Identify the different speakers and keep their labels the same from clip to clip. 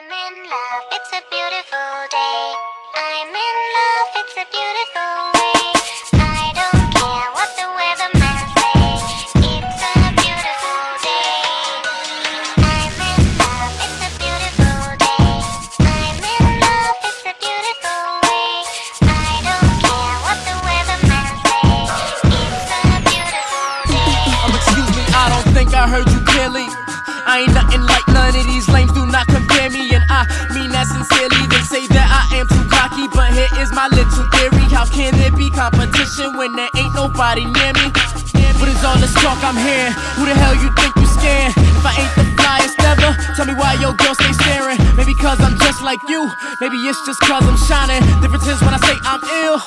Speaker 1: I'm in love, it's a beautiful day. I'm in love, it's a beautiful way. I don't care what the weatherman says. It's a beautiful day. I'm in love, it's a beautiful day. I'm in love, it's a beautiful way. I don't care what the weatherman says. It's a beautiful day.
Speaker 2: Excuse me, I don't think I heard you clearly. I ain't nothing like none of these lames, do not compare me. And I mean that sincerely. They say that I am too cocky, but here is my little theory. How can there be competition when there ain't nobody near me? What is all this talk I'm hearing? Who the hell you think you scaring? If I ain't the flyest ever, tell me why your girl stay staring. Maybe cause I'm just like you, maybe it's just cause I'm shining. Difference is when I say I'm ill,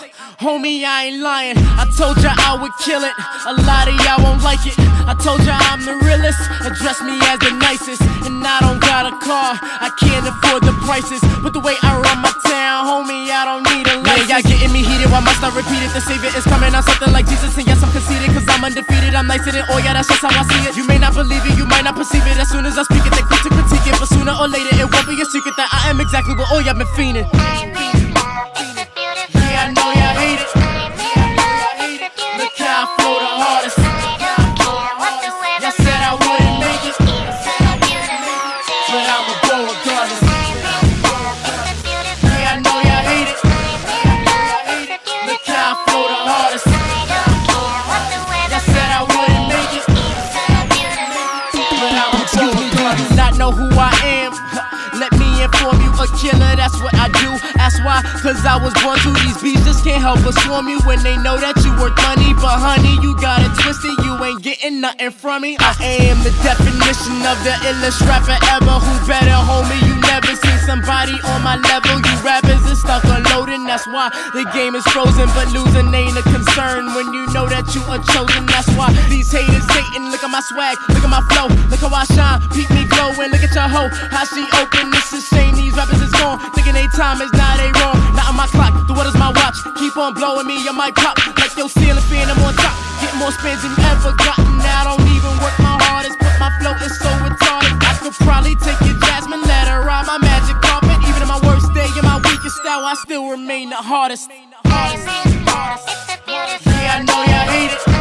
Speaker 2: homie, I ain't lying. I told ya I would kill it, a lot of y'all won't like it. I told ya I'm the realest, address me as the nicest. And I don't got a car, I can't afford the prices. But the way I run my town, homie, I don't need a license. Y'all getting me heated, why must I repeat it? The savior is coming, I'm something like Jesus. And yes, I'm conceited, cause I'm undefeated. I'm nicer than all, yeah, that's just how I see it. You may not believe it, you might not perceive it. As soon as I speak it, they quick to critique it. But sooner or later, it won't be a secret that I am exactly what all y'all been fiending.
Speaker 1: I'm in love, it's a beautiful day.
Speaker 2: Yeah, I know y'all hate it.
Speaker 1: I'm in love, it's a beautiful
Speaker 2: Look how I flow the hardest.
Speaker 1: I don't care what the weather
Speaker 2: Y'all said I wouldn't make it,
Speaker 1: It's a beautiful day.
Speaker 2: but I'ma go regardless.
Speaker 1: I'm in love, it's a beautiful
Speaker 2: Yeah, I know y'all hate it.
Speaker 1: I'm in love, it's a beautiful
Speaker 2: Look how I flow the hardest.
Speaker 1: I don't care what the weather
Speaker 2: Y'all said I wouldn't make it,
Speaker 1: It's a beautiful day.
Speaker 2: but I'ma go regardless. Not know who I am? Let me inform you, a killer, that's what I do. That's why, cause I was born to. These beats just can't help but swarm you when they know that you worth money. But honey, you got it twisted, you ain't getting nothing from me. I am the definition of the illest rapper ever. Who better, homie? You never seen somebody on my level. You rappers is stuck unloading, that's why the game is frozen. But losing ain't a concern when you know that you are chosen. That's why these haters hating. Look at my swag, look at my flow, look how I shine, peep me glowing. Look at your hoe, how she open. It's a shame these rappers is gone, thinking they time is now they wrong. Not on my clock, the water's my watch. Keep on blowing me, I might pop like your ceiling fan. I'm on top, getting more spins than you ever gotten. Now I don't even work my hardest, but my flow is so retarded. I could probably take your Jasmine, let her ride my magic carpet. Even in my worst day, in my weakest hour, I still remain the hardest.
Speaker 1: I'm in love, it's a beautiful
Speaker 2: Yeah, I know y'all hate it.